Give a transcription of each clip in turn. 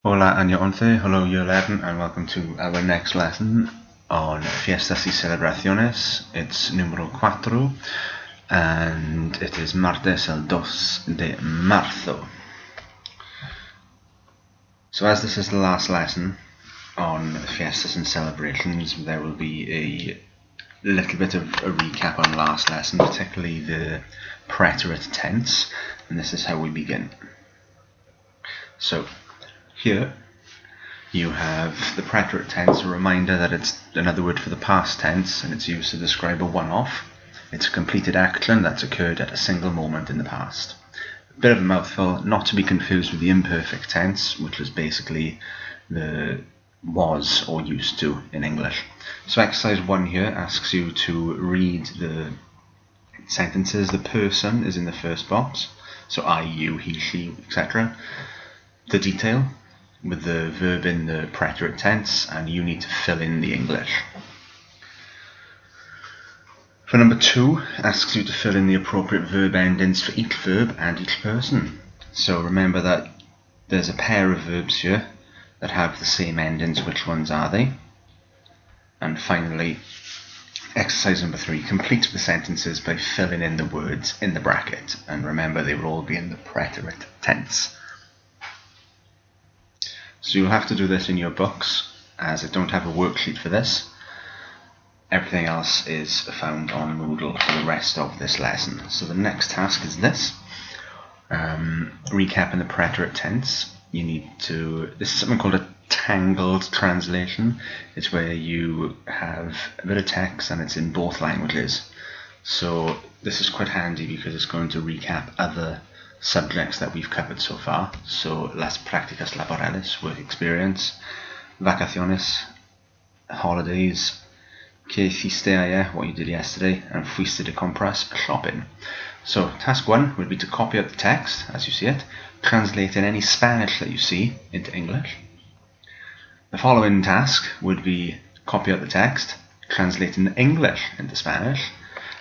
Hola año 11, hello year 11, and welcome to our next lesson on Fiestas y Celebraciones. It's número 4 and it is martes el 2 de marzo. So as this is the last lesson on fiestas and celebrations, there will be a little bit of a recap on last lesson, particularly the preterite tense, and this is how we begin. So here you have the preterite tense, a reminder that it's another word for the past tense and it's used to describe a one-off. It's a completed action that's occurred at a single moment in the past. A bit of a mouthful, not to be confused with the imperfect tense, which was basically the was or used to in English. So exercise 1 here asks you to read the sentences. The person is in the first box, so I, you, he, she, etc. The detail with the verb in the preterite tense, and you need to fill in the English. For number 2, asks you to fill in the appropriate verb endings for each verb and each person. So remember that there's a pair of verbs here that have the same endings. Which ones are they? And finally, exercise number 3, complete the sentences by filling in the words in the bracket, and remember they will all be in the preterite tense. So you'll have to do this in your books, as I don't have a worksheet for this. Everything else is found on Moodle for the rest of this lesson. So the next task is this. Recapping the preterite tense. You need to, this is something called a tangled translation. It's where you have a bit of text and it's in both languages. So this is quite handy because it's going to recap other subjects that we've covered so far. So las prácticas laborales, work experience, vacaciones, holidays, que hiciste ayer, what you did yesterday, and fuiste de compras, shopping. So task 1 would be to copy out the text as you see it, translate in any Spanish that you see into English. The following task would be copy out the text, translate in English into Spanish.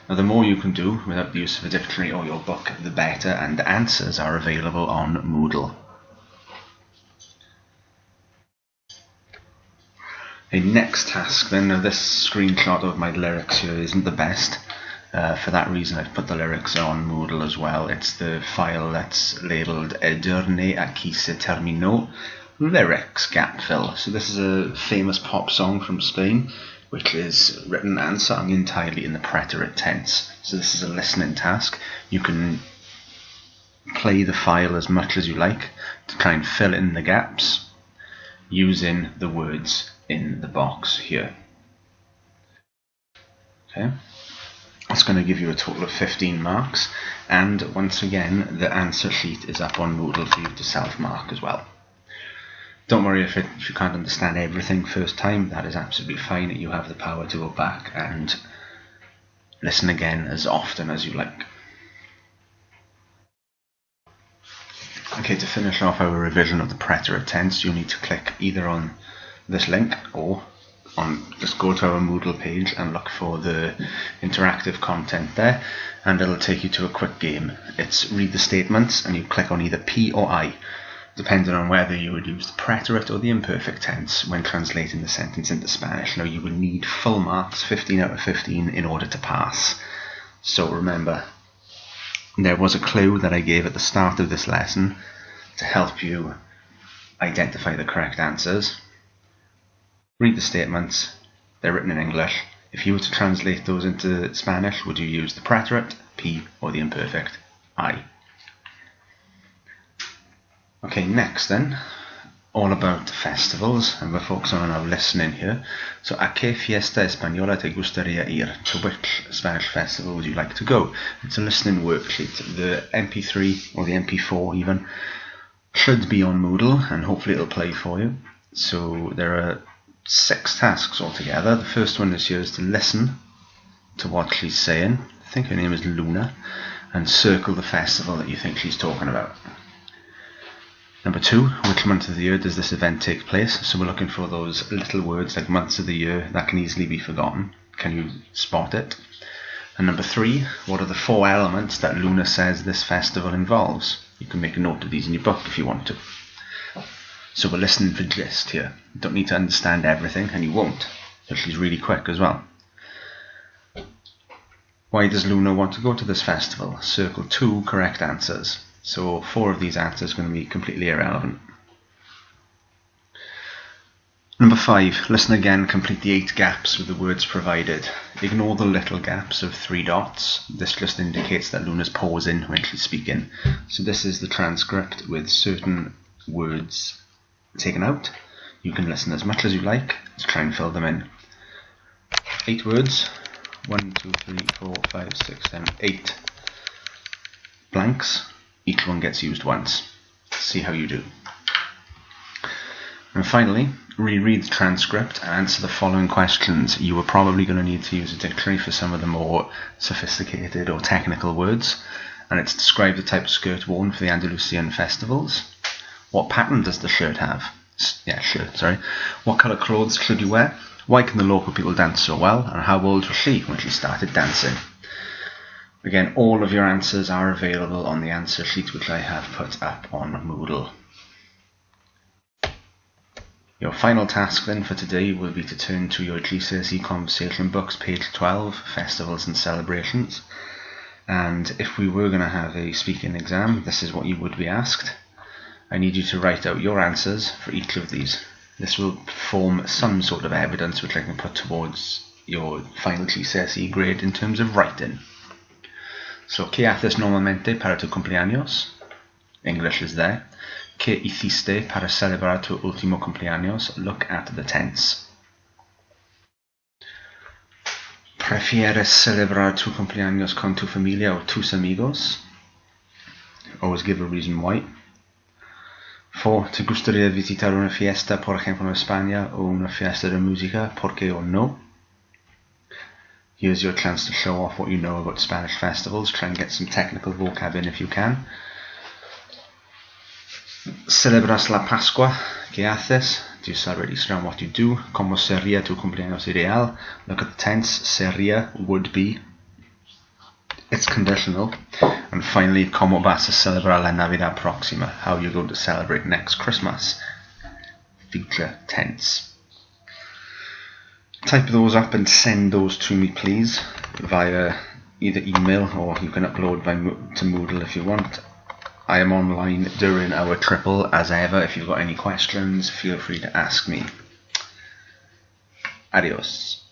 Now the more you can do without the use of a dictionary or your book, the better, and the answers are available on Moodle. A next task then, now this screenshot of my lyrics here isn't the best. For that reason I've put the lyrics on Moodle as well. It's the file that's labelled El giorno aquí se terminó, lyrics gap fill. So this is a famous pop song from Spain, which is written and sung entirely in the preterite tense. So this is a listening task. You can play the file as much as you like to try and fill in the gaps using the words in the box here. Okay, it's going to give you a total of 15 marks, and once again the answer sheet is up on Moodle for you to self-mark as well. Don't worry if you can't understand everything first time, that is absolutely fine. You have the power to go back and listen again as often as you like. Okay, to finish off our revision of the preterite tense, you need to click either on this link or just go to our Moodle page and look for the interactive content there, and it'll take you to a quick game. It's read the statements and you click on either P or I, depending on whether you would use the preterite or the imperfect tense when translating the sentence into Spanish. Now you will need full marks, 15 out of 15, in order to pass. So remember, there was a clue that I gave at the start of this lesson to help you identify the correct answers. Read the statements, they're written in English. If you were to translate those into Spanish, would you use the preterite, P, or the imperfect, I? Okay, next then, all about festivals, and we're focusing on our listening here. So, ¿a qué fiesta española te gustaría ir? To which Spanish festival would you like to go? It's a listening worksheet. The MP3 or the MP4 even should be on Moodle, and hopefully it'll play for you. So there are 6 tasks altogether. The first one this year is to listen to what she's saying. I think her name is Luna, and circle the festival that you think she's talking about. Number 2, which month of the year does this event take place? So we're looking for those little words like months of the year that can easily be forgotten. Can you spot it? And number 3, what are the 4 elements that Luna says this festival involves? You can make a note of these in your book if you want to. So we're listening for gist here. You don't need to understand everything, and you won't. But she's really quick as well. Why does Luna want to go to this festival? Circle 2 correct answers. So 4 of these answers are going to be completely irrelevant. Number 5. Listen again, complete the 8 gaps with the words provided. Ignore the little gaps of 3 dots. This just indicates that Luna's pausing when she's speaking. So this is the transcript with certain words taken out. You can listen as much as you like to try and fill them in. 8 words. 1, 2, 3, 4, 5, 6, 7, 8 blanks. Each one gets used once. See how you do. And finally, reread the transcript and answer the following questions. You are probably going to need to use a dictionary for some of the more sophisticated or technical words. And it's describe the type of skirt worn for the Andalusian festivals. What pattern does the shirt have? What colour clothes should you wear? Why can the local people dance so well? And how old was she when she started dancing? Again, all of your answers are available on the answer sheet which I have put up on Moodle. Your final task then for today will be to turn to your GCSE conversation books, page 12, Festivals and Celebrations. And if we were going to have a speaking exam, this is what you would be asked. I need you to write out your answers for each of these. This will form some sort of evidence which I can put towards your final GCSE grade in terms of writing. So, ¿qué haces normalmente para tu cumpleaños? English is there. ¿Qué hiciste para celebrar tu último cumpleaños? Look at the tense. ¿Prefieres celebrar tu cumpleaños con tu familia o tus amigos? Always give a reason why. 4. ¿Te gustaría visitar una fiesta, por ejemplo en España, o una fiesta de música? ¿Por qué o no? Here's your chance to show off what you know about Spanish festivals. Try and get some technical vocab in if you can. ¿Celebras la Pascua? ¿Qué haces? Do you celebrate Easter and what do you do? ¿Cómo sería tu cumpleaños ideal? Look at the tense. Sería, would be. It's conditional. And finally, ¿cómo vas a celebrar la Navidad próxima? How are you going to celebrate next Christmas? Future tense. Type those up and send those to me, please, via either email or you can upload to Moodle if you want. I am online during our triple as ever. If you've got any questions, feel free to ask me. Adios.